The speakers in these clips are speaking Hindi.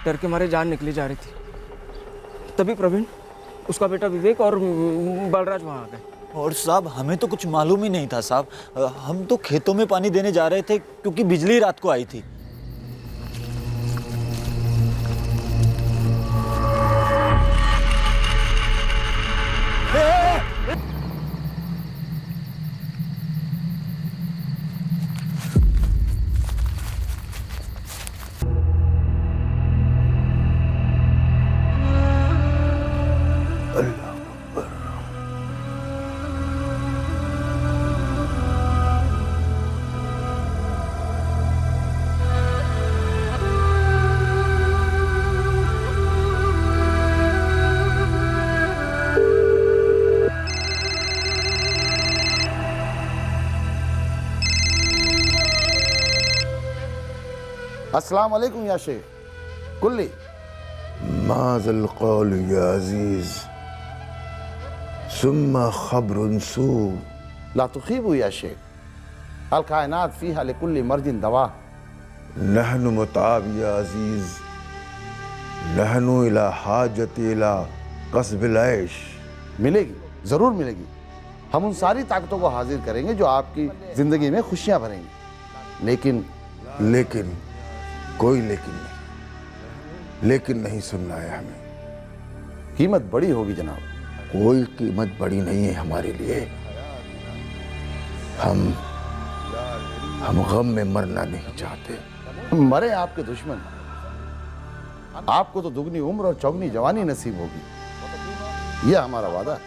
डर के मारे जान निकली जा रही थी। तभी प्रवीण, उसका बेटा विवेक और बलराज वहाँ आ गए। और साहब हमें तो कुछ मालूम ही नहीं था साहब, हम तो खेतों में पानी देने जा रहे थे क्योंकि बिजली रात को आई थी। अस्सलाम वालेकुम या शेख कुल्ली। माज़ल क़ौल या अज़ीज़ सुम्मा ख़ब्रुन सू। ला तुख़ीबु या शेख, अल कायनात फ़ीहा लिकुल्लि मर्जिन दवा। नहनु मुताब या अज़ीज़, नहनु इला हाजत इला क़स्बिल ऐश। मिलेगी, ज़रूर मिलेगी। हम उन सारी ताकतों को हाजिर करेंगे जो आपकी ज़िंदगी में खुशियाँ भरेंगी। लेकिन कोई लेकिन नहीं सुनना है हमें। कीमत बड़ी होगी जनाब। कोई कीमत बड़ी नहीं है हमारे लिए। हम गम में मरना नहीं चाहते। मरे आपके दुश्मन, आपको तो दुगनी उम्र और चौगनी जवानी नसीब होगी, यह हमारा वादा।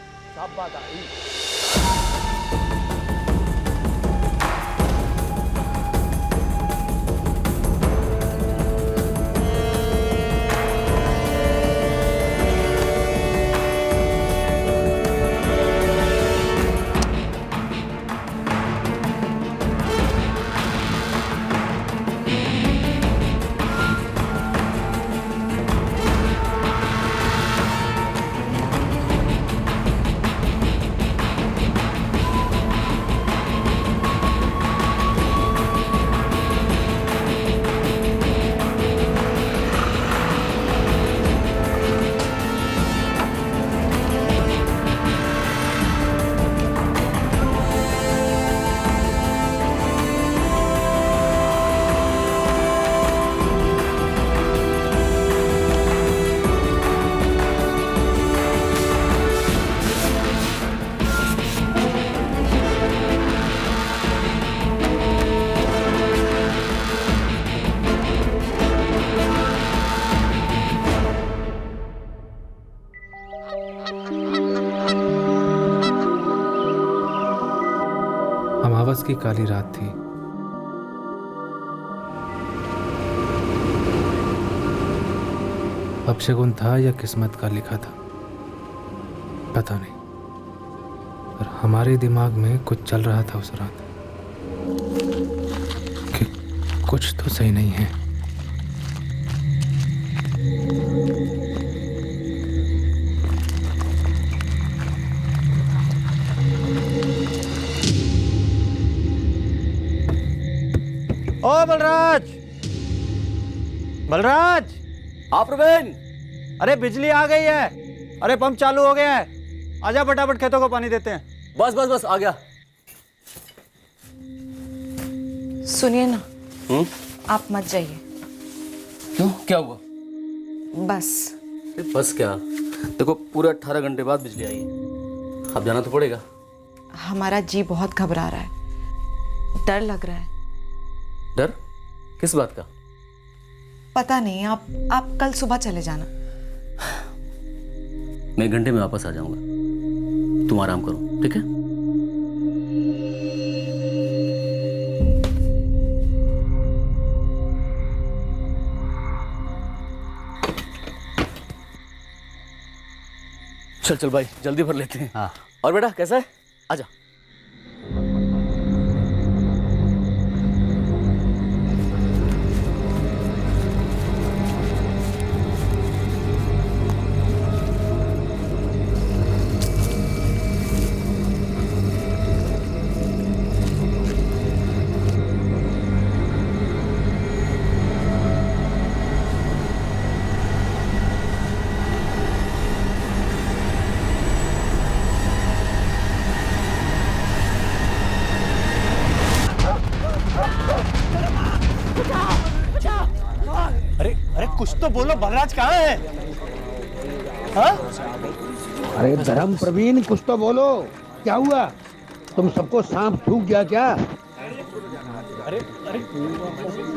अमावस की काली रात थी। अपशगुन था या किस्मत का लिखा था, पता नहीं, पर हमारे दिमाग में कुछ चल रहा था उस रात कि कुछ तो सही नहीं है। ओ बलराज, बलराज। हाँ प्रवीण। अरे बिजली आ गई है, अरे पंप चालू हो गया है, आजा फटाफट खेतों को पानी देते हैं। बस आ गया। सुनिए ना, आप मत जाइए। क्यों, क्या हुआ? बस बस क्या, देखो पूरे 18 घंटे बाद बिजली आई है, अब जाना तो पड़ेगा। हमारा जी बहुत घबरा रहा है, डर लग रहा है। डर किस बात का? पता नहीं, आप कल सुबह चले जाना। मैं 1 घंटे में वापस आ जाऊंगा, तुम आराम करो, ठीक है? चल भाई, जल्दी भर लेते हैं। हाँ। और बेटा कैसा है? आजा। अरे अरे कुछ तो बोलो, बलराज कहाँ है? हाँ? अरे धर्म प्रवीण, कुछ तो बोलो, क्या हुआ? तुम सबको सांप थूक गया क्या? अरे अरे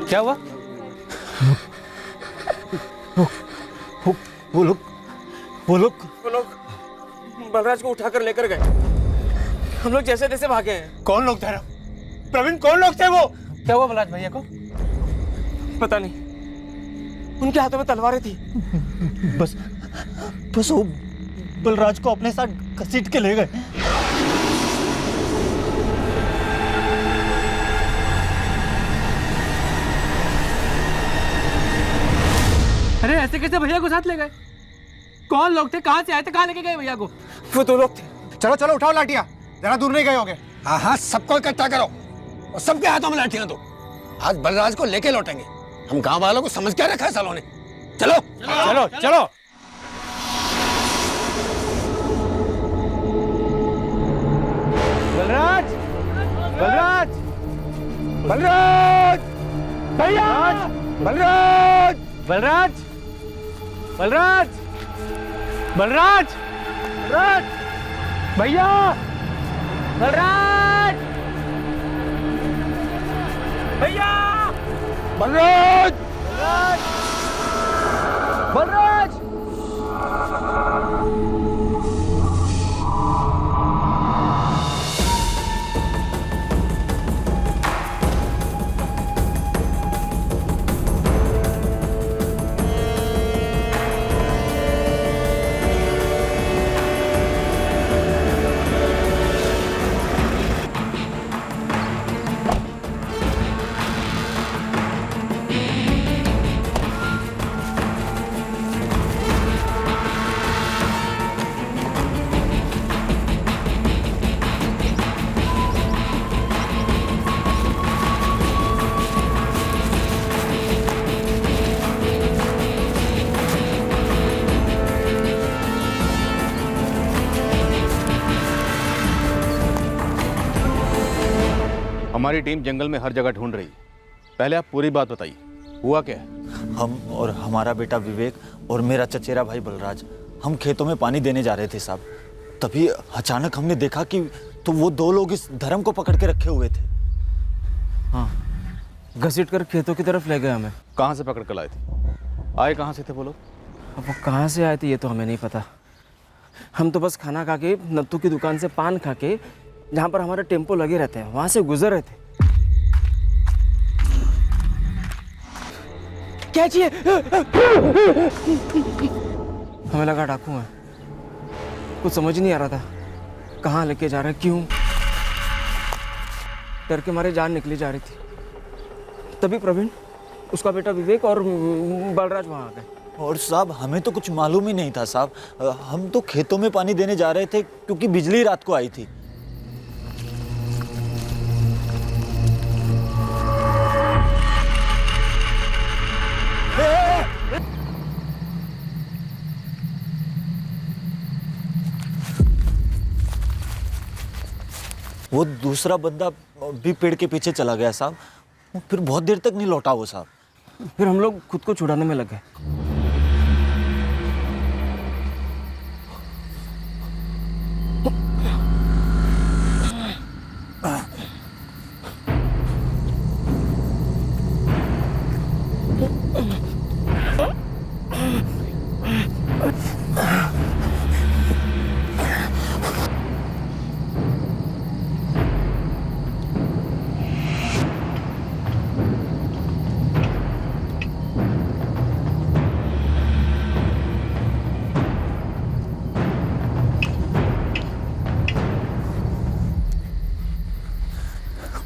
क्या हुआ? वो लोग बलराज को उठाकर लेकर गए। हम लोग जैसे तैसे भागे हैं। कौन लोग थे? प्रवीण, कौन लोग थे वो? क्या हुआ बलराज भैया को? पता नहीं, उनके हाथों में तलवारें थी। बस वो बलराज को अपने साथ घसीट के ले गए। अरे ऐसे कैसे भैया को साथ ले गए? कौन लोग थे, कहाँ से आए थे, कहाँ लेके गए भैया को? वो दो लोग थे। चलो चलो उठाओ लाठियां, जरा दूर नहीं गए होंगे। हाँ हाँ, सबको इकट्ठा करो और सबके हाथों में लाठियां दो। आज बलराज को लेके लौटेंगे। हम गांव वालों को समझ क्या रखा है सालों ने। चलो चलो चलो। बलराज, बलराज, बलराज, भैया, बलराज, बलराज, बलराज, बलराज, बलराज, भैया, बलराज, भैया, बलराज, बलराज। हमारी टीम जंगल में हर जगह ढूंढ रही है। पहले आप पूरी बात बताइए, हुआ क्या है? हम और हमारा बेटा विवेक और मेरा चचेरा भाई बलराज, हम खेतों में पानी देने जा रहे थे साहब। तभी अचानक हमने देखा कि तो वो दो लोग इस धर्म को पकड़ के रखे हुए थे। हाँ, घसीट कर खेतों की तरफ ले गए हमें। कहाँ से पकड़ कर लाए थे? आए कहाँ से थे वो लोग? अब वो कहाँ से आए थे ये तो हमें नहीं पता। हम तो बस खाना खा के, नत्थू की दुकान से पान खा के, जहाँ पर हमारे टेम्पो लगे रहते हैं, वहाँ से गुजर रहे थे। क्या चाहिए? हमें लगा डाकू है। कुछ समझ नहीं आ रहा था, कहाँ लेके जा रहे, क्यों। डर के मारे जान निकली जा रही थी। तभी प्रवीण, उसका बेटा विवेक और बलराज वहाँ आ गए। और साहब हमें तो कुछ मालूम ही नहीं था साहब। हम तो खेतों में पानी देने जा रहे थे क्योंकि बिजली रात को आई थी। वो दूसरा बंदा भी पेड़ के पीछे चला गया साहब। फिर बहुत देर तक नहीं लौटा वो साहब। फिर हम लोग खुद को छुड़ाने में लगे।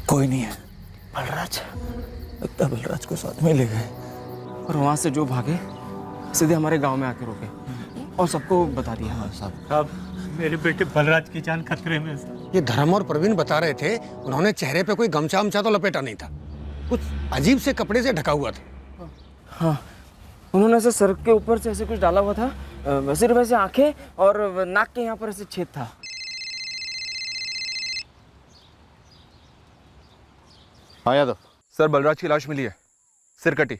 कोई नहीं है। बलराज, लगता बलराज को साथ में ले गए। और वहाँ से जो भागे सीधे हमारे गांव में आके रुके और सबको बता दिया। हाँ साहब। साहब, मेरे बेटे बलराज की जान खतरे में है। ये धर्म और प्रवीण बता रहे थे, उन्होंने चेहरे पे कोई गमछा वमछा तो लपेटा नहीं था, कुछ अजीब से कपड़े से ढका हुआ था। हाँ, उन्होंने ऐसे सर के ऊपर से ऐसे कुछ डाला हुआ था, सिर्फ ऐसे आंखें और नाक के यहाँ पर ऐसे छेद था। हाँ यादव। सर, बलराज की लाश मिली है, सिर कटी।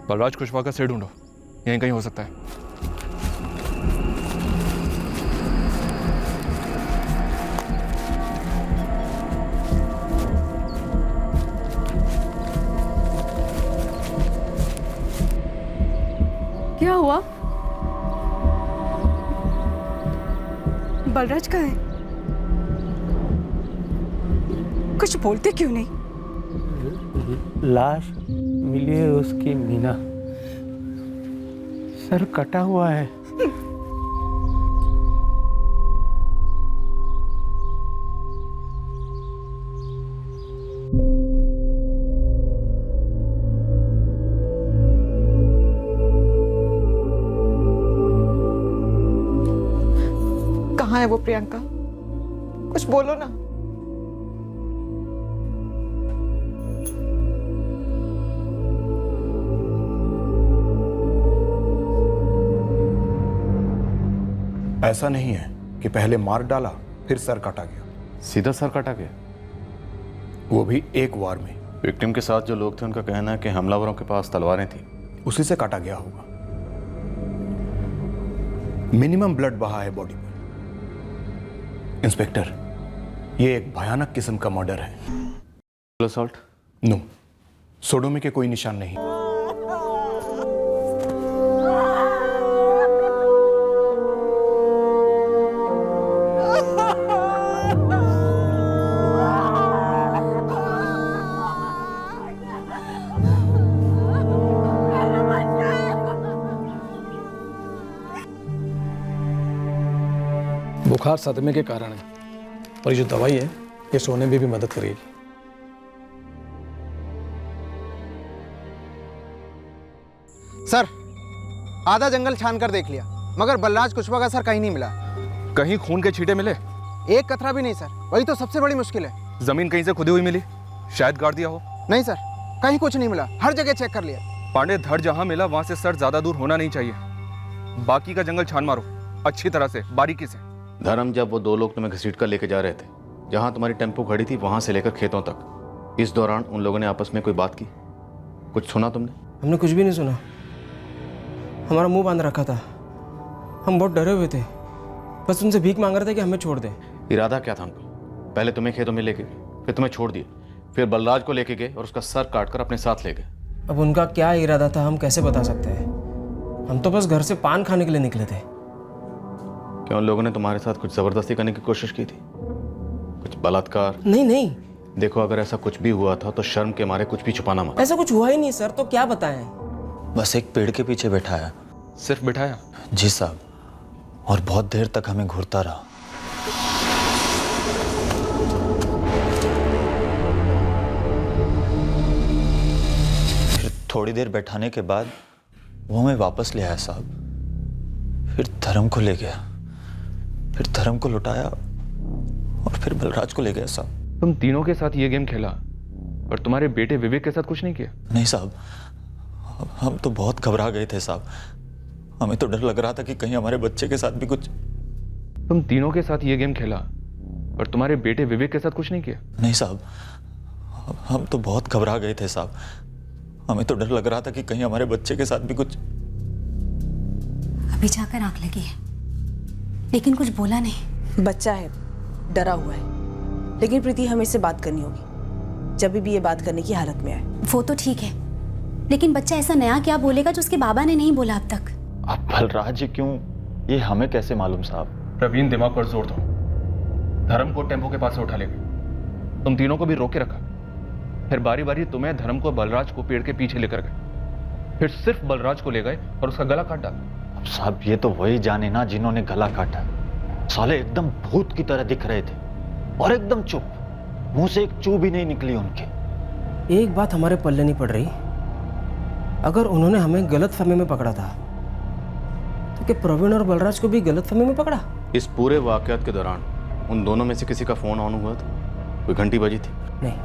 बलराज कुशवाहा का सिर ढूंढो, यहीं कहीं हो सकता है। क्या हुआ? बलराज कहाँ है? कुछ बोलते क्यों नहीं? लाश मिली है उसकी मीना, सर कटा हुआ है। कहाँ है वो प्रियंका? कुछ बोलो ना। ऐसा नहीं है कि पहले मार डाला फिर सर काटा गया। सीधा सर काटा गया, वो भी एक वार में। विक्टिम के साथ जो लोग थे उनका कहना है कि हमलावरों के पास तलवारें थी। उसी से काटा गया होगा। मिनिमम ब्लड बहा है बॉडी पर। इंस्पेक्टर, ये एक भयानक किस्म का मर्डर है। असॉल्ट? नो, सोडोमी के कोई निशान नहीं। बुखार सदमे के कारण है और ये जो दवाई है ये सोने में भी मदद करेगी। सर, आधा जंगल छान कर देख लिया मगर बलराज कुशवाहा का सर कहीं नहीं मिला। कहीं खून के छींटे मिले? एक कतरा भी नहीं सर, वही तो सबसे बड़ी मुश्किल है। जमीन कहीं से खुदी हुई मिली? शायद गाड़ दिया हो। नहीं सर, कहीं कुछ नहीं मिला, हर जगह चेक कर लिया। पांडे, धड़ जहां मिला वहां से सर ज्यादा दूर होना नहीं चाहिए। बाकी का जंगल छान मारो अच्छी तरह से, बारीकी से। धर्म, जब वो दो लोग तुम्हें घसीट कर लेके जा रहे थे, जहां तुम्हारी टेम्पो खड़ी थी वहां से लेकर खेतों तक, इस दौरान उन लोगों ने आपस में कोई बात की? कुछ सुना तुमने? हमने कुछ भी नहीं सुना। हमारा मुंह बांध रखा था, हम बहुत डरे हुए थे, बस उनसे भीख मांग रहे थे कि हमें छोड़ दे। इरादा क्या था उनका? पहले तुम्हें खेतों में लेके गए, फिर तुम्हें छोड़ दिए, फिर बलराज को लेके गए और उसका सर काटकर अपने साथ ले गए। अब उनका क्या इरादा था हम कैसे बता सकते हैं? हम तो बस घर से पान खाने के लिए निकले थे। क्या उन लोगों ने तुम्हारे साथ कुछ जबरदस्ती करने की कोशिश की थी? कुछ बलात्कार? नहीं। देखो, अगर ऐसा कुछ भी हुआ था तो शर्म के मारे कुछ भी छुपाना मत। ऐसा कुछ हुआ ही नहीं सर, तो क्या बताएं? बस एक पेड़ के पीछे बैठाया। सिर्फ बिठाया? जी साहब, और बहुत देर तक हमें घूरता रहा। फिर थोड़ी देर बैठाने के बाद वो हमें वापस ले आया साहब। फिर धर्म को ले गया, फिर धर्म को लुटाया और फिर बलराज को ले गया साहब। तुम तीनों के साथ ये गेम खेला और तुम्हारे बेटे विवेक के साथ कुछ नहीं किया? नहीं साहब, हम तो बहुत घबरा गए थे साहब। हमें तो डर लग रहा था कि कहीं हमारे बच्चे के साथ भी कुछ। तुम तीनों के साथ ये गेम खेला और तुम्हारे बेटे विवेक के साथ कुछ नहीं किया? नहीं साहब, हम तो बहुत घबरा गए थे साहब। हमें तो डर लग रहा था कि कहीं हमारे बच्चे के साथ भी कुछ। अभी जाकर आंख लगी है लेकिन कुछ बोला नहीं। बच्चा है, डरा हुआ है, लेकिन प्रीति हमें इससे बात करनी होगी जब भी ये बात करने की हालत में आए। वो तो ठीक है, लेकिन बच्चा ऐसा नया क्या बोलेगा जो उसके बाबा ने नहीं बोला अब तक? अब बलराज क्यों, ये हमें कैसे मालूम साहब? प्रवीण, दिमाग पर जोर दो। धर्म को टेम्पो के पास से उठा ले गए, तुम तीनों को भी रोक के रखा, फिर बारी बारी तुम्हें, धर्म को, बलराज को पेड़ के पीछे लेकर गए, फिर सिर्फ बलराज को ले गए और उसका गला काट डाला। अब साहब, ये तो वही जाने ना जिन्होंने गला काटा। साले एकदम भूत की तरह दिख रहे थे और एकदम चुप, मुंह से एक चू भी नहीं निकली उनके। एक बात हमारे पल्ले नहीं पड़ रही, अगर उन्होंने हमें गलतफहमी में पकड़ा था तो क्या प्रवीण और बलराज को भी गलतफहमी में पकड़ा? इस पूरे वाकयात के दौरान उन दोनों में से किसी का फोन ऑन हुआ था? कोई घंटी बजी थी? नहीं,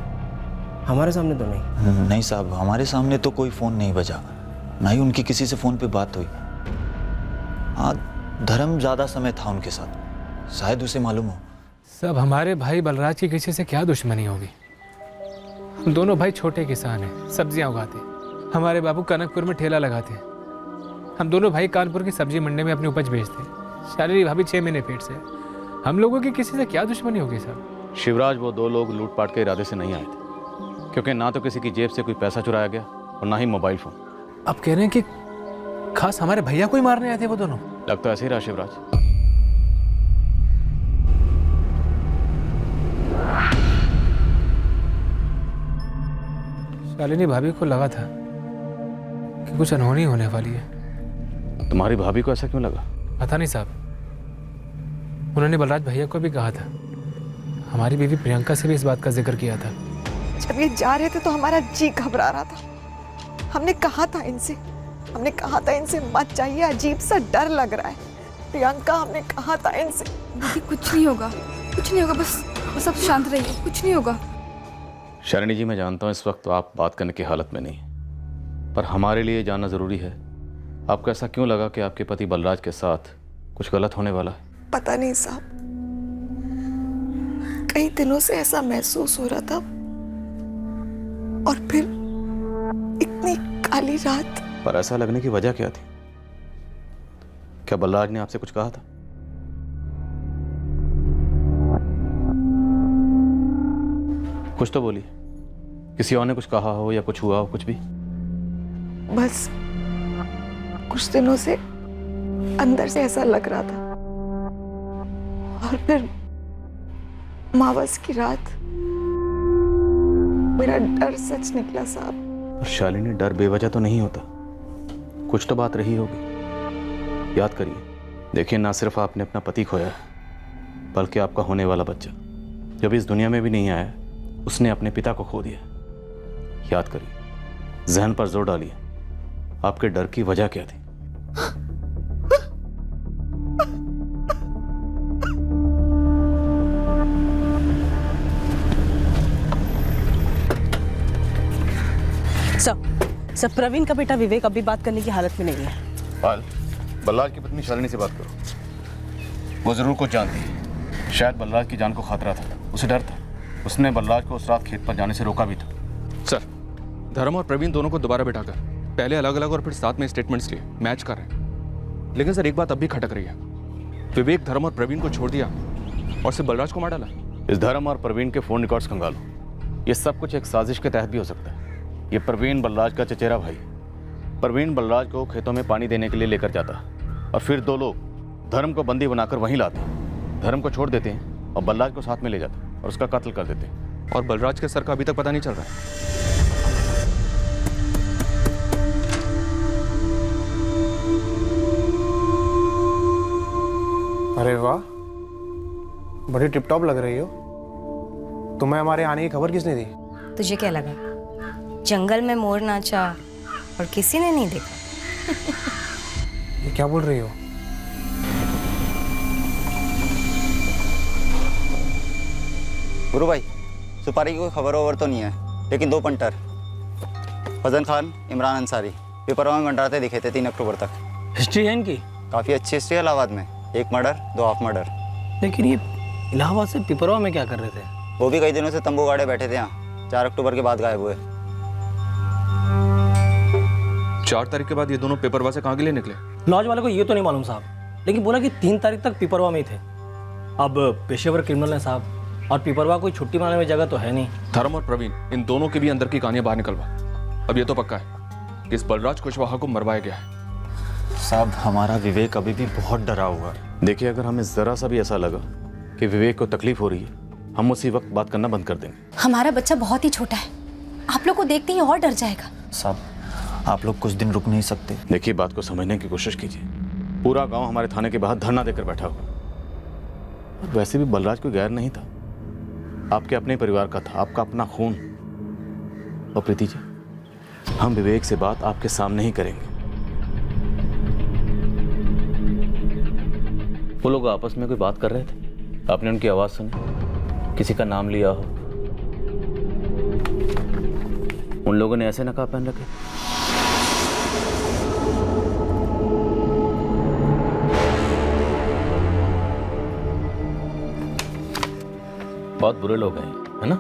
हमारे सामने तो नहीं। नहीं साहब, हमारे सामने तो कोई फोन नहीं बजा, ना ही उनकी किसी से फोन पे बात हुई। हाँ, धर्म ज्यादा समय था उनके साथ, शायद उसे मालूम हो। सब हमारे भाई बलराज की किसी से क्या दुश्मनी होगी? दोनों भाई छोटे किसान हैं, सब्जियां उगाते, हमारे बाबू कनकपुर में ठेला लगाते हैं। हम दोनों भाई कानपुर की सब्जी मंडी में अपनी उपज बेचते हैं। शालिनी भाभी 6 महीने पेट से। हम लोगों की किसी से क्या दुश्मनी होगी साहब? शिवराज, वो 2 लोग लूटपाट के इरादे से नहीं आए थे, क्योंकि ना तो किसी की जेब से कोई पैसा चुराया गया और ना ही मोबाइल फोन। अब कह रहे हैं कि खास हमारे भैया को ही मारने आए थे वो दोनों। लगता ऐसे ही रहा शिवराज। शालिनी भाभी को लगा था कि कुछ अनहोनी होने वाली है। तुम्हारी भाभी को ऐसा क्यों लगा? पता नहीं साहब, उन्होंने बलराज भैया को भी कहा था। हमारी बीवी प्रियंका से भी इस बात का जिक्र किया था। जब ये जा रहे थे तो हमारा जी घबरा रहा था। हमने कहा था इनसे मत जाइए, अजीब सा डर लग रहा है। प्रियंका, हमने कहा था इनसे। दीदी कुछ नहीं होगा, बस अब शांत रहिए, कुछ नहीं होगा। शालिनी जी, मैं जानता हूँ इस वक्त तो आप बात करने की हालत में नहीं, पर हमारे लिए जानना जरूरी है। आपको ऐसा क्यों लगा कि आपके पति बलराज के साथ कुछ गलत होने वाला है? पता नहीं साहब, कई दिनों से ऐसा महसूस हो रहा था, और फिर इतनी काली रात। पर ऐसा लगने की वजह क्या थी? क्या बलराज ने आपसे कुछ कहा था? कुछ तो बोलिए। किसी और ने कुछ कहा हो या कुछ हुआ हो, कुछ भी? बस कुछ दिनों से अंदर से ऐसा लग रहा था, और फिर मावस की रात मेरा डर सच निकला साहब। और शालिनी, डर बेवजह तो नहीं होता, कुछ तो बात रही होगी। याद करिए, देखिए, ना सिर्फ आपने अपना पति खोया है, बल्कि आपका होने वाला बच्चा जब इस दुनिया में भी नहीं आया, उसने अपने पिता को खो दिया। याद करिए, जहन पर जोर डालिए, आपके डर की वजह क्या थी? सब प्रवीण का बेटा विवेक अभी बात करने की हालत में नहीं है। पाल, बलराज की पत्नी शालिनी से बात करो। वो जरूर कुछ जानती है। शायद बलराज की जान को खतरा था, उसे डर था। उसने बलराज को उस रात खेत पर जाने से रोका भी था। सर, धर्म और प्रवीण दोनों को दोबारा बिठाकर पहले अलग अलग और फिर साथ में स्टेटमेंट्स लिए मैच कर रहे हैं। लेकिन सर, एक बात अब भी खटक रही है। विवेक धर्म और प्रवीण को छोड़ दिया और सिर्फ बलराज को मार डाला। इस धर्म और प्रवीण के फोन रिकॉर्ड्स खंगालो। ये सब कुछ एक साजिश के तहत भी हो सकता है। ये प्रवीण बलराज का चचेरा भाई। प्रवीण बलराज को खेतों में पानी देने के लिए लेकर जाता और फिर 2 लोग धर्म को बंदी बनाकर वहीं लाते। धर्म को छोड़ देते हैं और बलराज को साथ में ले जाते और उसका कत्ल कर देते हैं। और बलराज के सर का अभी तक पता नहीं चल रहा है। अरे वाह, बड़ी टिपटॉप लग रही हो। तुम्हें हमारे आने की खबर किसने दी? तुझे क्या लगा जंगल में मोर नाचा और किसी ने नहीं देखा? ये क्या बोल रही हो? गुरु भाई, सुपारी की कोई खबर ओवर तो नहीं है, लेकिन 2 पंटर फजन खान, इमरान अंसारी पेपरों में मंडराते दिखे थे 3 अक्टूबर तक। हिस्ट्री है इनकी? काफ़ी अच्छी हिस्ट्री है इलाहाबाद में। 1 मर्डर, 2 हाफ मर्डर। लेकिन ये इलाहाबाद से पिपरवा में क्या कर रहे थे? वो भी कई दिनों से तंबू गाड़े बैठे थे यहाँ। 4 अक्टूबर के बाद गायब हुए। 4 तारीख के बाद ये दोनों पेपरवा से कहाँ के लिए निकले? लॉज वाले को ये तो नहीं मालूम साहब, लेकिन बोला कि 3 तारीख तक पिपरवा में ही थे। अब पेशेवर क्रिमिनल है साहब, और पिपरवा कोई छुट्टी मारने में जगह तो है नहीं। धर्म और प्रवीण, इन दोनों के भी अंदर की कहानियां बाहर निकलवा। अब ये तो पक्का है कि इस बलराज कुशवाहा को मरवाया गया है। साहब, हमारा विवेक अभी भी बहुत डरा हुआ है। देखिए, अगर हमें जरा सा भी ऐसा लगा कि विवेक को तकलीफ हो रही है, हम उसी वक्त बात करना बंद कर देंगे। हमारा बच्चा बहुत ही छोटा है, आप लोग को देखते ही और डर जाएगा। साहब, आप लोग कुछ दिन रुक नहीं सकते? देखिए, बात को समझने की कोशिश कीजिए। पूरा गांव हमारे थाने के बाहर धरना देकर बैठा हुआ। और वैसे भी बलराज कोई गैर नहीं था, आपके अपने परिवार का था, आपका अपना खून। और प्रीति जी, हम विवेक से बात आपके सामने ही करेंगे। वो लोग आपस में कोई बात कर रहे थे, आपने उनकी आवाज सुनी, किसी का नाम लिया हो? उन लोगों ने ऐसे नकाब पहन रखे? बहुत बुरे लोग हैं, है ना?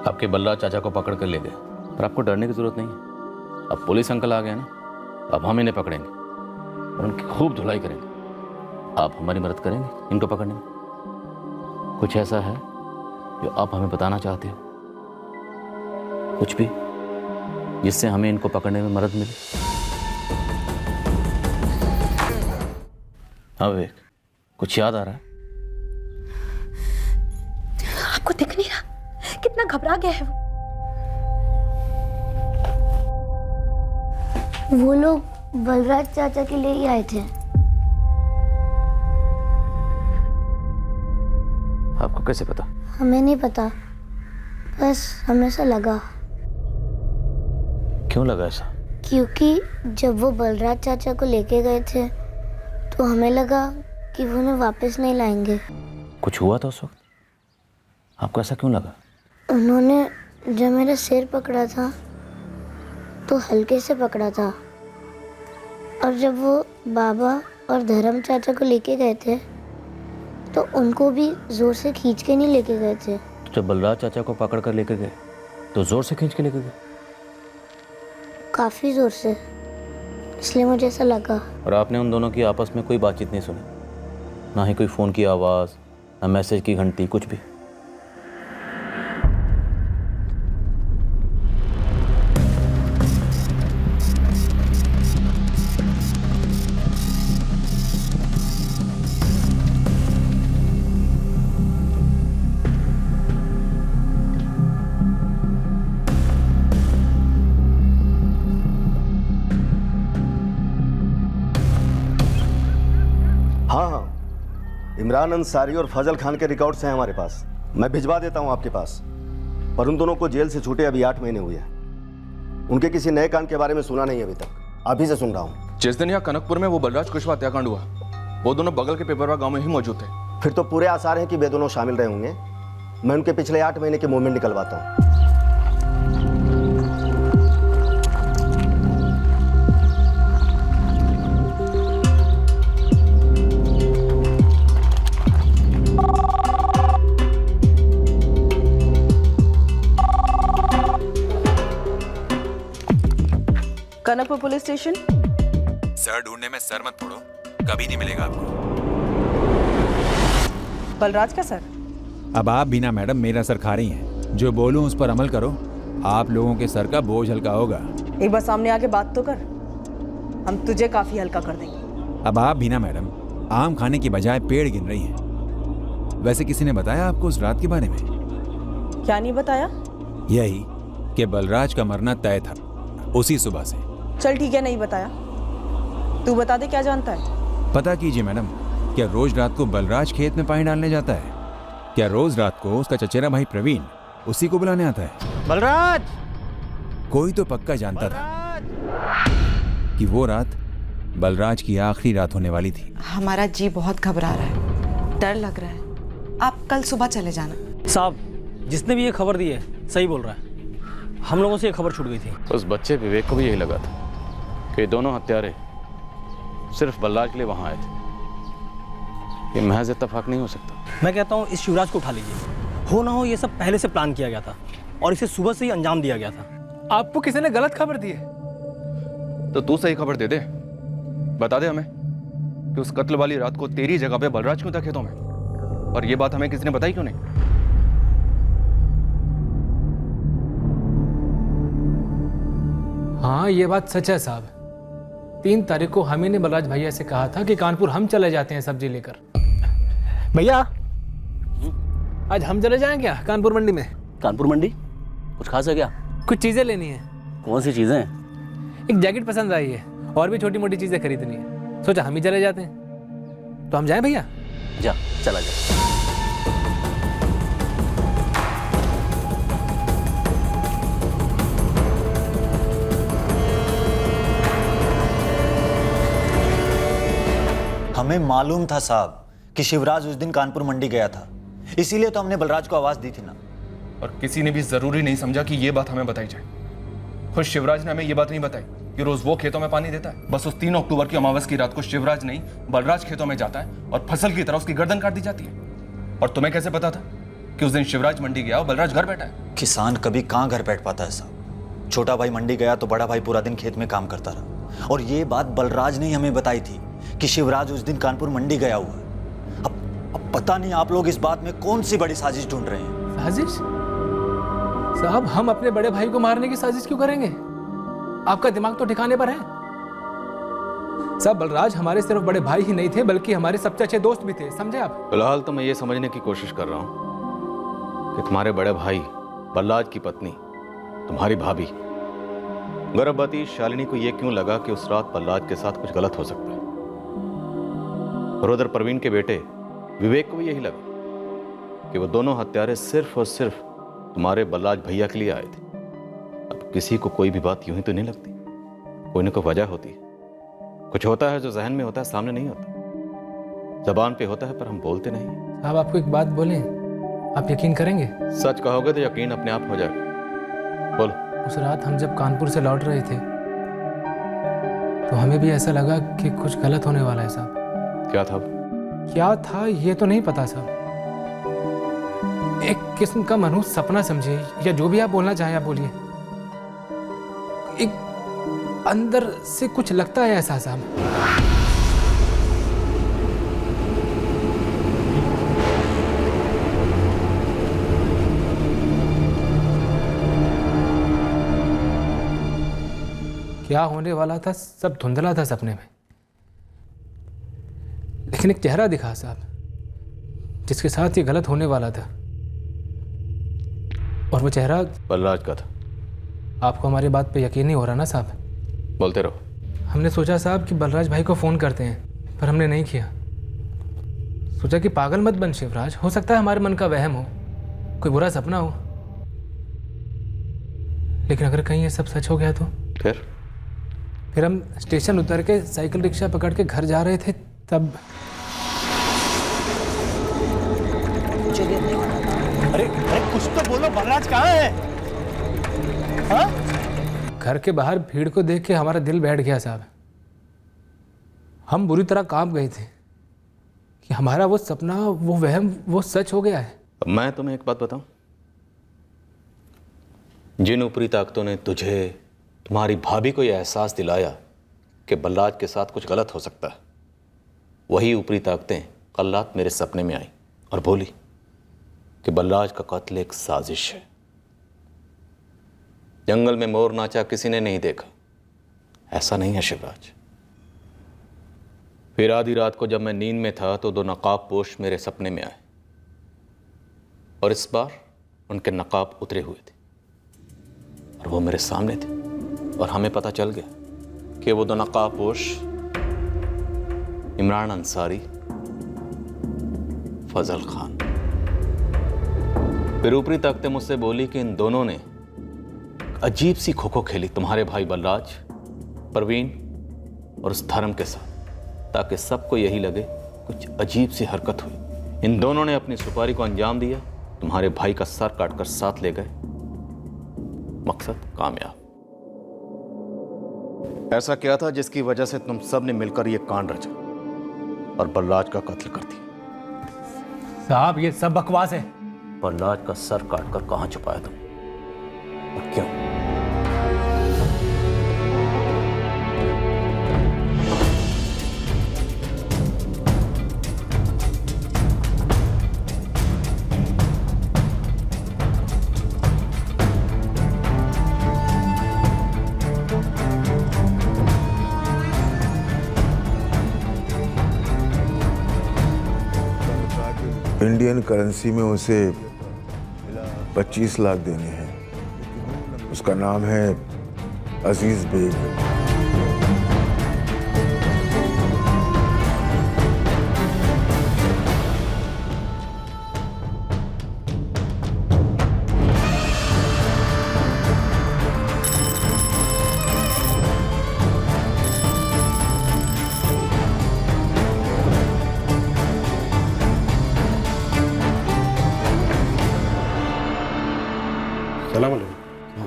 आपके बलराज चाचा को पकड़ कर ले गए, पर आपको डरने की जरूरत नहीं है। अब पुलिस अंकल आ गए ना, अब हम इन्हें पकड़ेंगे और उनकी खूब धुलाई करेंगे। आप हमारी मदद करेंगे इनको पकड़ने में? कुछ ऐसा है जो आप हमें बताना चाहते हो? कुछ भी जिससे हमें इनको पकड़ने में मदद मिले? हाँ विवेक, कुछ याद आ रहा है? आपको दिख नहीं रहा कितना घबरा गया है वो लोग बलराज चाचा के लिए ही आए थे। आपको कैसे पता? हमें नहीं पता, बस हमें ऐसा लगा। क्यों लगा ऐसा? क्योंकि जब वो बलराज चाचा को लेके गए थे तो हमें लगा कि वो उन्हें वापस नहीं लाएंगे। कुछ हुआ था उस वक्त? आपको ऐसा क्यों लगा? उन्होंने जब मेरा सिर पकड़ा था तो हल्के से पकड़ा था, और जब वो बाबा और धर्म चाचा को लेके गए थे तो उनको भी जोर से खींच के नहीं लेके गए थे। तो जब बलराज चाचा को पकड़ कर लेके गए तो जोर से खींच के लेके गए? काफ़ी जोर से, इसलिए मुझे ऐसा लगा। और आपने उन दोनों की आपस में कोई बातचीत नहीं सुनी? ना ही कोई फ़ोन की आवाज़, ना मैसेज की घंटी, कुछ भी? इमरान अंसारी और फजल खान के रिकॉर्ड्स हैं हमारे पास, मैं भिजवा देता हूं आपके पास। पर उन दोनों को जेल से छूटे अभी 8 महीने हुए हैं। उनके किसी नए कांड के बारे में सुना नहीं अभी तक, अभी से सुन रहा हूं। जिस दिन यहाँ कनकपुर में वो बलराज कुशवाहा हत्याकांड हुआ, वो दोनों बगल के पेपरवा गांव में ही मौजूद थे। फिर तो पूरे आसार हैं कि वे दोनों शामिल रहे होंगे। मैं उनके पिछले 8 महीने के मूवमेंट निकलवाता हूँ। Kanakpur police station. सर ढूंढने में सर मत फोड़ो, कभी नहीं मिलेगा आपको। बलराज का सर? अब आप भी ना मैडम मेरा सर खा रही हैं। जो बोलूं उस पर अमल करो, आप लोगों के सर का बोझ हल्का होगा। एक बार सामने आके बात तो कर, हम तुझे काफी हल्का कर देंगे। अब आप भी ना मैडम आम खाने की बजाय पेड़ गिन रही हैं। वैसे किसी ने बताया आपको उस रात के बारे में? क्या नहीं बताया? यही कि बलराज का मरना तय था उसी सुबह से। चल ठीक है, नहीं बताया, तू बता दे क्या जानता है। पता कीजिए मैडम, क्या रोज रात को बलराज खेत में पानी डालने जाता है? क्या रोज रात को उसका चचेरा भाई प्रवीण उसी को बुलाने आता है? बलराज! कोई तो पक्का जानता था कि वो रात बलराज की आखिरी रात होने वाली थी। हमारा जी बहुत घबरा रहा है, डर लग रहा है। आप कल सुबह चले जाना। साहब, जिसने भी ये खबर दी है सही बोल रहा है। हम लोगों से ये खबर छूट गई थी। उस बच्चे विवेक को भी यही लगा था कि दोनों हत्यारे सिर्फ बलराज के लिए वहां आए थे। ये महज इत्तेफाक नहीं हो सकता। मैं कहता हूँ इस शिवराज को उठा लीजिए। हो ना हो ये सब पहले से प्लान किया गया था और इसे सुबह से ही अंजाम दिया गया था। आपको किसी ने गलत खबर दी है? तो तू सही खबर दे दे, बता दे हमें कि उस कत्ल वाली रात को तेरी जगह पे बलराज क्यों था खेतों में, और ये बात हमें किसी ने बताई क्यों नहीं? हाँ, ये बात सच है साहब। 3 तारीख को हम ही ने बलराज भैया से कहा था कि कानपुर हम चले जाते हैं सब्जी लेकर। भैया, आज हम चले जाएं क्या कानपुर मंडी में? कानपुर मंडी? कुछ खास है क्या? कुछ चीजें लेनी है। कौन सी चीजें? एक जैकेट पसंद आई है और भी छोटी मोटी चीजें खरीदनी है। सोचा हम ही चले जाते हैं। तो हम जाएं भैया? जा, चला जा। हमें मालूम था साहब कि शिवराज उस दिन कानपुर मंडी गया था, इसीलिए तो हमने बलराज को आवाज दी थी ना। और किसी ने भी जरूरी नहीं समझा कि ये बात हमें बताई जाए। खुद शिवराज ने हमें ये बात नहीं बताई कि रोज वो खेतों में पानी देता है। बस उस 3 अक्टूबर की अमावस की रात को शिवराज नहीं बलराज खेतों में जाता है और फसल की तरह उसकी गर्दन काट दी जाती है। और तुम्हें कैसे पता था कि उस दिन शिवराज मंडी गया और बलराज घर बैठा है? किसान कभी कहाँ घर बैठ पाता है साहब, छोटा भाई मंडी गया तो बड़ा भाई पूरा दिन खेत में काम करता रहा। और ये बात बलराज ने ही हमें बताई थी कि शिवराज उस दिन कानपुर मंडी गया हुआ है। अब पता नहीं आप लोग इस बात में कौन सी बड़ी साजिश ढूंढ रहे हैं। साजिश? साहब, हम अपने बड़े भाई को मारने की साजिश क्यों करेंगे? आपका दिमाग तो ठिकाने पर है। साहब, बलराज हमारे सिर्फ बड़े भाई ही नहीं थे बल्कि हमारे सबसे अच्छे दोस्त भी थे, समझे आप? फिलहाल तो मैं ये समझने की कोशिश कर रहा हूँ कि तुम्हारे बड़े भाई बलराज की पत्नी, तुम्हारी भाभी गर्भवती शालिनी को यह क्यों लगा कि उस रात बलराज के साथ कुछ गलत हो सकता है, और उधर प्रवीण के बेटे विवेक को भी यही लगा कि वो दोनों हत्यारे सिर्फ और सिर्फ तुम्हारे बलराज भैया के लिए आए थे। अब किसी को कोई भी बात यूं ही तो नहीं लगती, कोई ना कोई वजह होती है। कुछ होता है जो जहन में होता है, सामने नहीं होता, जबान पे होता है पर हम बोलते नहीं। साहब, आपको एक बात बोलें, आप यकीन करेंगे? सच कहोगे तो यकीन अपने आप हो जाएगा। बोलो। उस रात हम जब कानपुर से लौट रहे थे तो हमें भी ऐसा लगा कि कुछ गलत होने वाला है साहब। क्या था? क्या था ये तो नहीं पता साहब, एक किस्म का मनहूस सपना समझिए, या जो भी आप बोलना चाहें आप बोलिए। एक अंदर से कुछ लगता है ऐसा साहब। क्या होने वाला था सब धुंधला था सपने में, लेकिन एक चेहरा दिखा साहब जिसके साथ ये गलत होने वाला था, और वो चेहरा बलराज का था। आपको हमारी बात पे यकीन नहीं हो रहा ना साहब? बोलते रहो। हमने सोचा साहब कि बलराज भाई को फ़ोन करते हैं, पर हमने नहीं किया। सोचा कि पागल मत बन शिवराज, हो सकता है हमारे मन का वहम हो, कोई बुरा सपना हो। लेकिन अगर कहीं ये सब सच हो गया तो? फिर हम स्टेशन उतर के साइकिल रिक्शा पकड़ के घर जा रहे थे, तब अरे कुछ तो बोलो, बलराज कहाँ है? हाँ? घर के बाहर भीड़ को देख के हमारा दिल बैठ गया साहब। हम बुरी तरह कांप गए थे कि हमारा वो सपना, वो वहम, वो सच हो गया है। अब मैं तुम्हें एक बात बताऊं, जिन ऊपरी ताकतों ने तुझे, तुम्हारी भाभी को यह एहसास दिलाया कि बलराज के साथ कुछ गलत हो सकता है, वही ऊपरी ताकतें कल रात मेरे सपने में आई और बोली कि बलराज का कत्ल एक साजिश है। जंगल में मोर नाचा किसी ने नहीं देखा, ऐसा नहीं है शिवराज। फिर आधी रात को जब मैं नींद में था तो दो नकाब पोश मेरे सपने में आए, और इस बार उनके नकाब उतरे हुए थे और वो मेरे सामने थे, और हमें पता चल गया कि वो दो नकाब पोश इमरान अंसारी, फजल खान। फिर ऊपरी ताकतें मुझसे बोली कि इन दोनों ने अजीब सी खो खो खेली तुम्हारे भाई बलराज, प्रवीण और उस धर्म के साथ, ताकि सबको यही लगे कुछ अजीब सी हरकत हुई। इन दोनों ने अपनी सुपारी को अंजाम दिया, तुम्हारे भाई का सर काटकर साथ ले गए। मकसद कामयाब। ऐसा क्या था जिसकी वजह से तुम सब ने मिलकर यह कांड रचा और बलराज का कत्ल कर दिया? साहब, ये सब बकवास है। बलराज का सर काटकर कहां छुपाया तुम और क्यों? इंडियन करेंसी में उसे 25 लाख देने हैं। उसका नाम है अजीज बेग।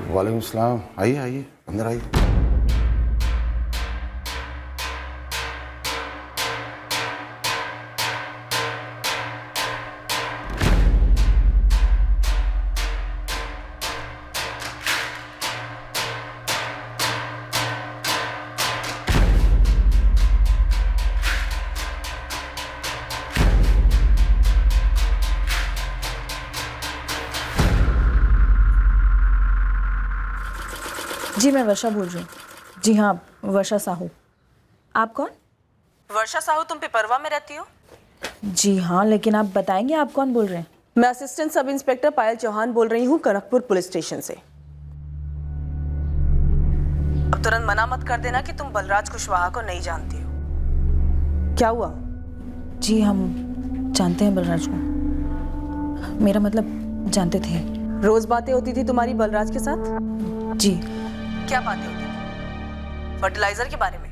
वालेकुम सलाम। आइए आइए, अंदर आइए। जी मैं वर्षा बोल रही हूँ। जी हाँ, वर्षा साहू। आप कौन? वर्षा साहू, तुम पिपरवा में रहती हो? जी हाँ, लेकिन आप बताएंगे आप कौन बोल रहे हैं? मैं असिस्टेंट सब इंस्पेक्टर पायल चौहान बोल रही हूँ, कनकपुर पुलिस स्टेशन से। अब तुरंत मना मत कर देना कि तुम बलराज कुशवाहा को नहीं जानती हो। क्या हुआ? जी हम जानते हैं बलराज को। मेरा मतलब जानते थे। रोज बातें होती थी तुम्हारी बलराज के साथ? जी। क्या बातें होती थी? फर्टिलाइजर के बारे में,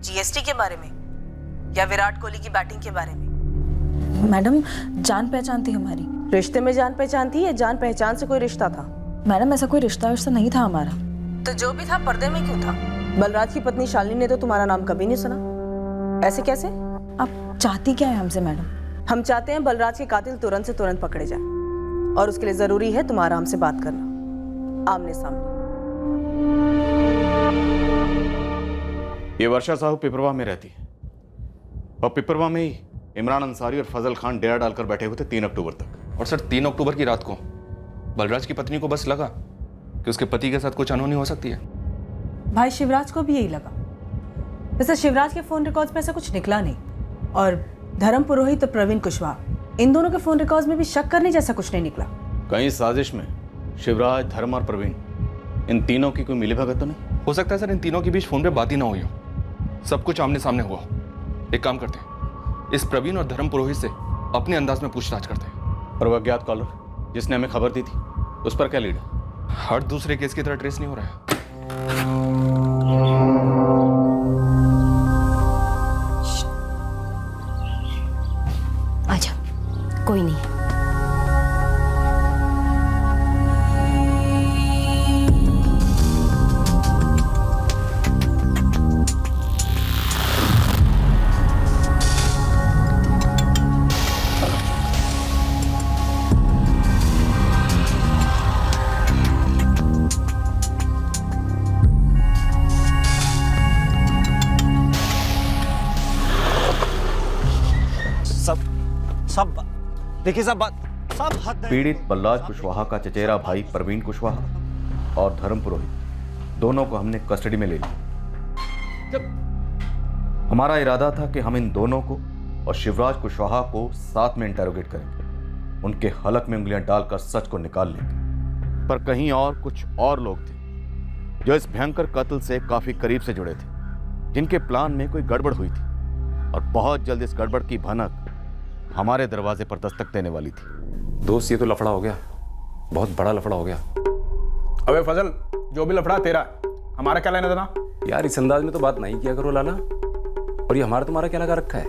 जीएसटी के बारे में, या विराट कोहली की बैटिंग के बारे में? मैडम जान पहचान थी हमारी। रिश्ते में जान पहचान थी या जान पहचान से कोई रिश्ता था? मैडम ऐसा कोई रिश्ता नहीं था हमारा। तो जो भी था पर्दे में क्यों था? बलराज की पत्नी शालिनी ने तो तुम्हारा नाम कभी नहीं सुना। ऐसे कैसे? आप चाहती क्या है हमसे मैडम? हम चाहते हैं बलराज के कातिल तुरंत से तुरंत पकड़े जाए, और उसके लिए जरूरी है तुम्हारा हमसे बात करना, आमने सामने। ये वर्षा साहू पिपरवा में रहती है, और पिपरवा में ही इमरान अंसारी और फजल खान डेरा डालकर बैठे हुए थे 3 अक्टूबर तक। और सर 3 अक्टूबर की रात को बलराज की पत्नी को बस लगा कि उसके पति के साथ कुछ अनहोनी हो सकती है। भाई शिवराज को भी यही लगा। वैसे शिवराज के फोन रिकॉर्ड्स में ऐसा कुछ निकला नहीं, और धर्म पुरोहित और प्रवीण कुशवाहा, इन दोनों के फोन रिकॉर्ड्स में भी शक करने जैसा कुछ नहीं निकला। कहीं साजिश में शिवराज, धर्म और प्रवीण, इन तीनों की कोई मिलीभगत तो नहीं? हो सकता है सर इन तीनों के बीच फोन पे बात ही ना हुई हो, सब कुछ आमने सामने हुआ। एक काम करते हैं, इस प्रवीण और धर्म पुरोहित से अपने अंदाज में पूछताछ करते हैं। और वो अज्ञात कॉलर जिसने हमें खबर दी थी, उस पर क्या लीड है? हर दूसरे केस की तरह ट्रेस नहीं हो रहा है। आजा, कोई नहीं। सब देखिए सब हद है। पीड़ित बलराज कुशवाहा का चचेरा भाई प्रवीण कुशवाहा और धर्म पुरोहित दोनों को हमने कस्टडी में ले लिया। हमारा इरादा था कि हम इन दोनों को और शिवराज कुशवाहा को साथ में इंटेरोगेट करेंगे, उनके हलक में उंगलियां डालकर सच को निकाल लेंगे। पर कहीं और कुछ और लोग थे जो इस भयंकर कत्ल से काफी करीब से जुड़े थे, जिनके प्लान में कोई गड़बड़ हुई थी, और बहुत जल्द इस गड़बड़ की भनक हमारे दरवाजे पर दस्तक देने वाली थी। दोस्त ये तो लफड़ा हो गया, बहुत बड़ा लफड़ा हो गया। अबे फजल, जो भी लफड़ा तेरा, हमारा क्या लेना देना? यार इस अंदाज में तो बात नहीं किया करो लाला। और ये हमारा तुम्हारा क्या लगा रखा है?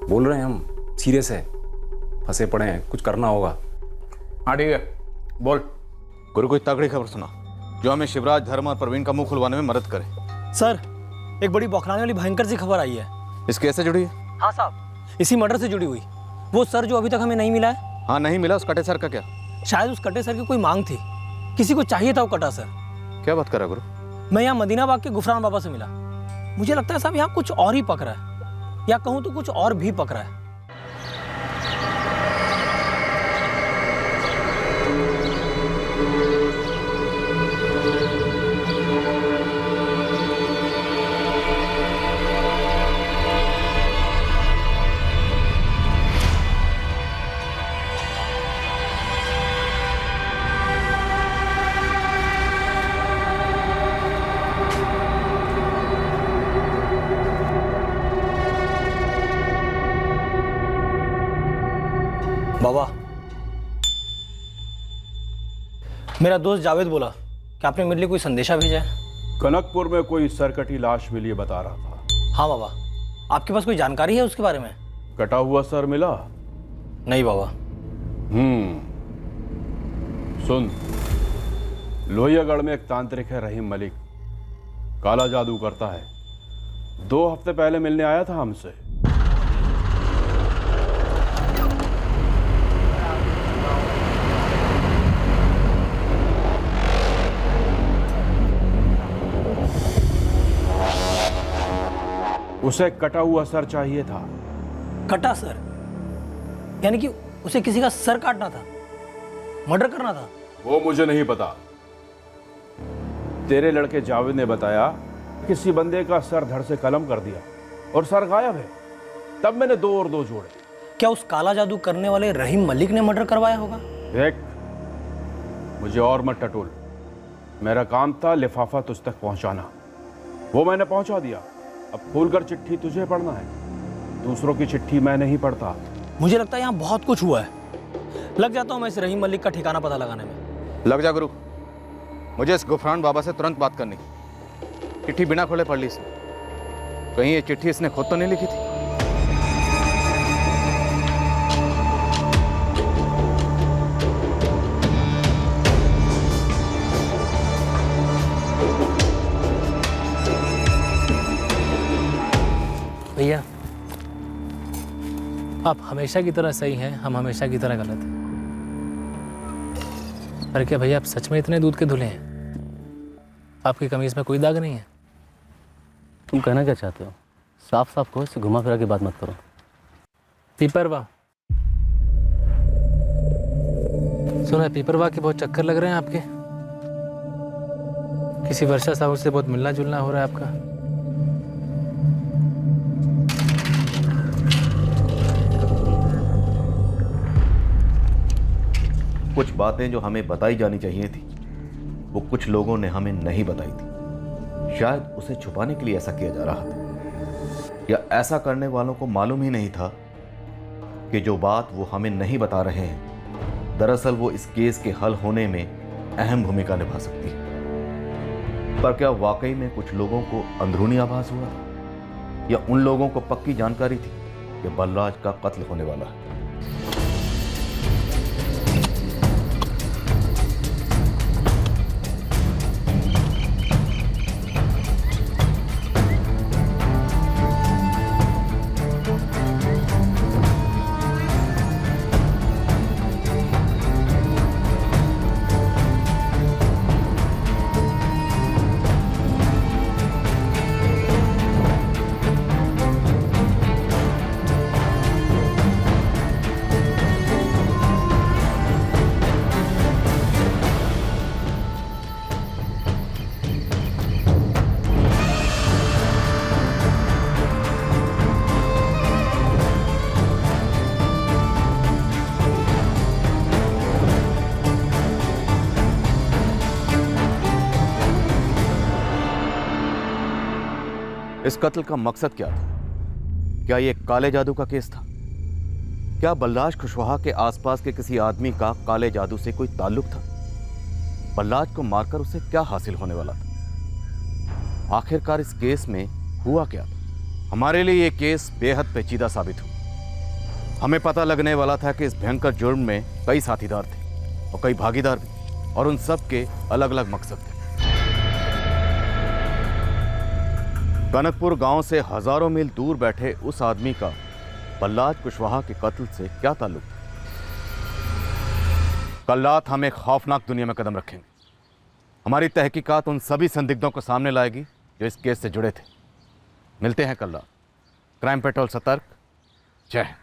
बोल रहे हैं हम, सीरियस है, फंसे पड़े हैं, कुछ करना होगा। हाँ ठीक है, बोल। गुरु कोई तगड़ी खबर सुना जो हमें शिवराज, धर्म और प्रवीण का मुंह खुलवाने में मदद करे। सर एक बड़ी बौखलाने वाली भयंकर सी खबर आई है। इस केस से जुड़ी है? हाँ साहब, इसी मर्डर से जुड़ी हुई। वो सर जो अभी तक हमें नहीं मिला है। हाँ नहीं मिला, उस कटे सर का क्या? शायद उस कटे सर की कोई मांग थी, किसी को चाहिए था वो कटा सर। क्या बात कर रहा गुरु? मैं यहाँ मदीना बाग के गुफरान बाबा से मिला। मुझे लगता है साहब यहाँ कुछ और ही पक रहा है, या कहूँ तो कुछ और भी पक रहा है। बाबा, मेरा दोस्त जावेद बोला कि आपने मेरे लिए कोई संदेशा भेजा है। कनकपुर में कोई सरकटी लाश मिली, ये बता रहा था। हाँ बाबा, आपके पास कोई जानकारी है उसके बारे में? कटा हुआ सर मिला? नहीं बाबा। सुन, लोहियागढ़ में एक तांत्रिक है रहीम मलिक, काला जादू करता है। 2 हफ्ते पहले मिलने आया था हमसे। उसे कटा हुआ सर चाहिए था। कटा सर? यानी कि उसे किसी का सर काटना था, मर्डर करना था? वो मुझे नहीं पता, तेरे लड़के जावेद ने बताया किसी बंदे का सर धड़ से कलम कर दिया और सर गायब है। तब मैंने 2 और 2 जोड़े। क्या उस काला जादू करने वाले रहीम मलिक ने मर्डर करवाया होगा? देख, मुझे और मत टटोल। मेरा काम था लिफाफा तुझ तक पहुंचाना, वो मैंने पहुंचा दिया। अब खोलकर चिट्ठी तुझे पढ़ना है, दूसरों की चिट्ठी मैं नहीं पढ़ता। मुझे लगता है यहाँ बहुत कुछ हुआ है। लग जाता हूँ मैं इस रहीम मलिक का ठिकाना पता लगाने में। लग जा गुरु, मुझे इस गुफरान बाबा से तुरंत बात करनी। चिट्ठी बिना खोले पढ़ ली इसने। कहीं ये चिट्ठी इसने खुद तो नहीं लिखी थी? भैया, आप हमेशा की तरह सही हैं, हम हमेशा की तरह गलत हैं। पर क्या भैया आप सच में इतने दूध के धुले हैं? आपकी कमीज में कोई दाग नहीं है? तुम कहना क्या चाहते हो? साफ साफ कहो, इससे घुमा फिरा के बात मत करो। पीपरवा सुना है, पीपरवा के बहुत चक्कर लग रहे हैं आपके। किसी वर्षा साहू से बहुत मिलना जुलना हो रहा है आपका। कुछ बातें जो हमें बताई जानी चाहिए थी वो कुछ लोगों ने हमें नहीं बताई थी। शायद उसे छुपाने के लिए ऐसा किया जा रहा था, या ऐसा करने वालों को मालूम ही नहीं था कि जो बात वो हमें नहीं बता रहे हैं दरअसल वो इस केस के हल होने में अहम भूमिका निभा सकती है। पर क्या वाकई में कुछ लोगों को अंदरूनी आभास हुआ था, या उन लोगों को पक्की जानकारी थी कि बलराज का कत्ल होने वाला है? इस कत्ल का मकसद क्या था? क्या यह काले जादू का केस था? क्या बलराज कुशवाहा के आसपास के किसी आदमी का काले जादू से कोई ताल्लुक था? बलराज को मारकर उसे क्या हासिल होने वाला था? आखिरकार इस केस में हुआ क्या था? हमारे लिए यह केस बेहद पेचीदा साबित हुआ। हमें पता लगने वाला था कि इस भयंकर जुर्म में कई साथीदार थे और कई भागीदार भी, और उन सब के अलग अलग मकसद थे। कनकपुर गांव से हजारों मील दूर बैठे उस आदमी का बलराज कुशवाहा के कत्ल से क्या ताल्लुक था? कल रात हम एक खौफनाक दुनिया में कदम रखेंगे। हमारी तहकीकात उन सभी संदिग्धों को सामने लाएगी जो इस केस से जुड़े थे। मिलते हैं कल रात। क्राइम पेट्रोल सतर्क। जय हिंद।